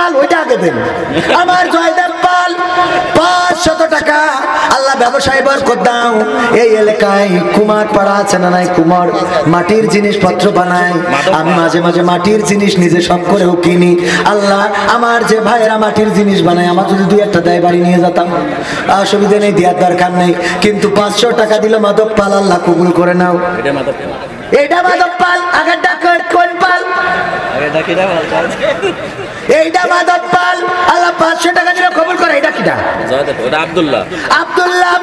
পাল ওইটা আগে দেন। আমার জয়দেব পাল 500 টাকা। আল্লাহ ব্যবসায় বরকত দাও। এই এলাকায় কুমার পাড়া আছে না নাই, কুমার মাটির জিনিসপত্র বানায়। আমি মাঝে মাঝে মাটির জিনিস নিজে সব করেও কিনি। আল্লাহ আমার যে ভাইয়েরা মাটির জিনিস বানায়, আমার যদি 2-1টা দেয় বাড়ি নিয়ে যেতাম, অসুবিধা নেই, দেওয়ার দরকার নেই। কিন্তু 500 টাকা দিল মাধব পাল, আল্লাহ কবুল করে নাও। এইটা মাধব পাল, আগের ডাকের কোন পাল? এইটা মাধব পাল, আল্লাহ 500 টাকা দিল কবুল করে। এটা কিটা? আব্দুল্লাহ। আব্দুল্লাহ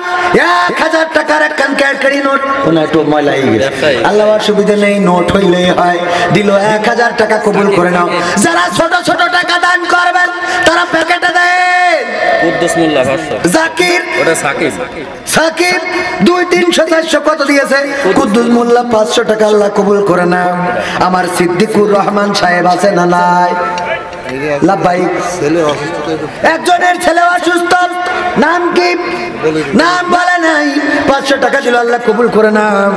1000 টাকার একখান ক্যাডকারি নোট, ওনা একটু ময়লা হয়ে গেছে। আল্লাহ অসুবিধা নেই, নোট হইলেই হয়। দিল 1000 টাকা, কবুল করে নাও। যারা ছোট ছোট টাকা দান করবেন তারা প্যাকেটে দেন। কুদ্দুস মোল্লা জাকির, ওটা সাকিব। সাকিব 200-300-400 কত দিয়েছে? কুদ্দুস মোল্লা 500 টাকা, আল্লাহ কবুল করে নাও। আমার সিদ্দিকুর রহমান সাহেব আছে না নাই? লাভবাহিক একজনের ছেলে অসুস্থ, নাম কি? নাম বলে নাই, 500 টাকা দিল, আল্লাহ কবুল করে নাও।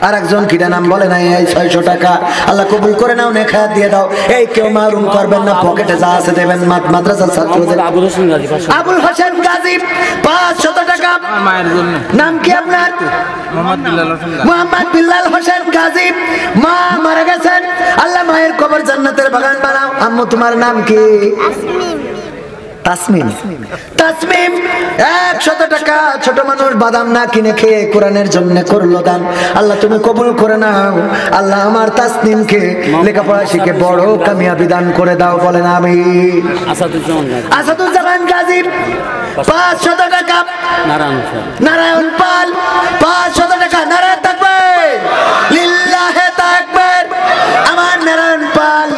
আর একজন কিটা নাম বলে নাই, এই 600 টাকা, আল্লাহ কবুল করে নাও। নেখায়াত দিয়ে দাও। এই কেউ মারুম করবেন না, পকেটে যা আছে দেবেন। মাদ্রাসার ছাত্রদের আবুল হোসেন গাজী 500 টাকা। নাম কি আপনার? মোহাম্মদ বিল্লাল হোসেন গাজী। মা মারা গেছেন, আল্লাহ মায়ের কবর জান্নাতের বাগান বানাও। আম্মু তোমার নাম কি? তাসমিম। তাসমিম 100 টাকা। ছোট মানুষ বাদাম না কিনে খেয়ে কোরআনের জন্য করলো দান, আল্লাহ তুমি কবুল করে নাও। আল্লাহ আমার তাসনিমকে লেখাপড়া শিখে বড় কামিয়াবি দান করে দাও, বলেন আমিন। আসাদুজ্জামান গাজী 500 টাকা। নারায়ণ পাল 500 টাকা। নারায়ণ তাকবীর, লিল্লাহে তাকবীর। আমার নারায়ণ পাল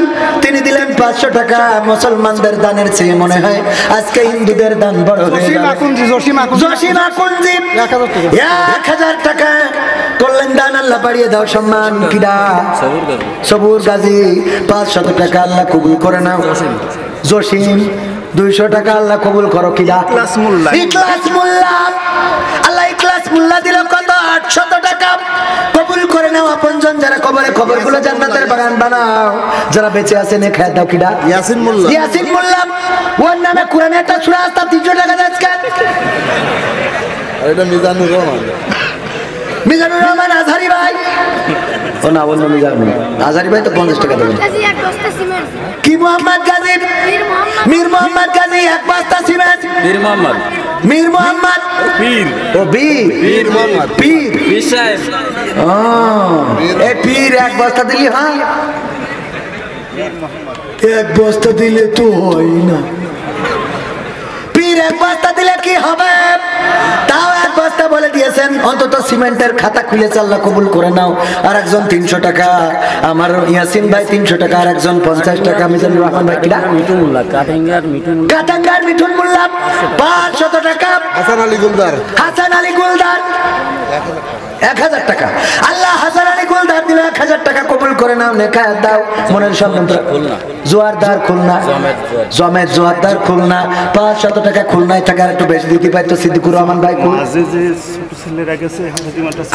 তিনি দিলেন 500 টাকা। মুসলমানদের দানের চেয়ে মনে হয় আজকে হিন্দুদের দান বড় হয়ে যাবে। জসিমা কুঞ্জি 1000 টাকা করলেন দান, আল্লাহ বাড়িয়ে দাও সম্মান। কিডা? সবুর গাজী 500 টাকা, আল্লাহ কবুল করে নাও। জসিম 200 টাকা, আল্লাহ কবুল করো। কিডা? ইখলাস মোল্লা, আল্লাহ ইখলাস মোল্লা দিল কত? 800 টাকা, কবুল করে নাও। আপনজন যারা কবরে, কবরগুলো জান্নাতের বাগান বানাও। যারা বেঁচে আছে নে খায় দাও। কিডা? ইয়াসিন মোল্লা। ইয়াসিন মোল্লা, ওর নামে কোরআনে একটা সূরা আছে, 300 টাকা যাচ্ছে। এটা মিজানুর রহমান। মিজানুর রহমান আজহারি ভাই। ও না, অন্য মিজানুর আজহারি ভাই তো 50 টাকা দেবেন। কি মোহাম্মদ গাজী? মীর মোহাম্মদ গাজী 1 বস্তা সিমেন্ট। মীর মোহাম্মদ। মীর মোহাম্মদ পীর। ও বীর। পীর মোহাম্মদ। পীর পীর সাহেব। ও এই পীর 1 বস্তা দিলি হয়? 1 বস্তা দিলে তো হয় না। পীর 1 বস্তা দিলে কি হবে? তাও 1 বস্তা বলে দিয়েছেন। অন্তত সিমেন্টের খাতা খুলেছে, আল্লাহ কবুল করে নাও। আর একজন 300 টাকা, আমার ইয়াসিন ভাই 300 টাকা। আর একজন 50 টাকা, মিজানুর রহমান ভাই। কিরা? মিঠু মোল্লা, কাটাঙ্গার মিঠু মোল্লা। কাটাঙ্গার মিঠুন মোল্লা 500 টাকা। হাসান আলী গুলদার। হাসান আলী গুলদার 1000 টাকা। আল্লাহ হাসান আলী গুলদার দিল 1000 টাকা, কবুল করে নাও। নেখায়াত দাও। মনের স্বপ্ন জোয়ারদার খুলনা, জমের জোয়ারদার খুলনা 500 টাকা। খুলনায় টাকা একটু বেশি দিতে পারতো সিদ্দিকুর রহমান ভাই।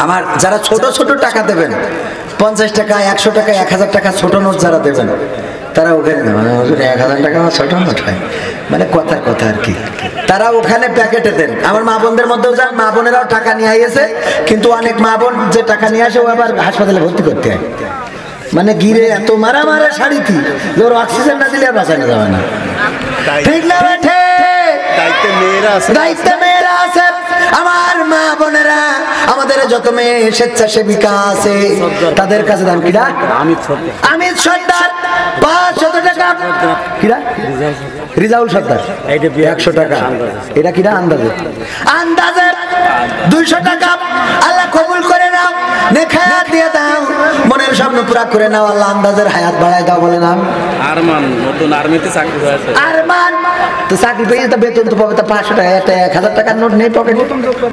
আমার যারা ছোট ছোট টাকা দেবেন, 50 টাকা, 100 টাকা, 1000 টাকা ছোট নোট যারা দেবেন, তারা ওখানে 1000 টাকা ছোট নোট হয়, মানে কথার কথা আর কি। তারা ওখানে প্যাকেটে দেন। আমার মা বোনদের মধ্যেও যান, মা বোনেরাও টাকা নিয়ে এসে, কিন্তু অনেক মা বোন যে টাকা নিয়ে আসে ও আবার হাসপাতালে ভর্তি করতে হয়। মানে গিরে এত মারা মারা শাড়ি কি, ওর অক্সিজেন না দিলে আর বাঁচানো যাবে না। ঠিক না বেঠে? দায়িত্বে মেয়েরা আছে। আমার মা বোনেরা, আমাদের যত মেয়ে স্বেচ্ছাসেবিকা আছে তাদের কাছে দাম। কিরা? আমির সর্দার 500 টাকা। কিরা? রিজাউল সর্দার 100 টাকা। এটা কিরা? আন্দাজে 200 টাকা। আল্লাহ কবুল করে নাও। নেখায়াত দিয়ে দাও। মনের স্বপ্ন পুরা করে নাও। আল্লাহ আন্দাজের হায়াত বাড়ায় দাও, বলে নাম। আরমান নতুন আর্মিতে চাকরি হয়েছে। আরমান তো চাকরি পেয়ে বেতন তো পাবে, তা 500 টাকা, 1000 টাকার নোট নেই পকেটে।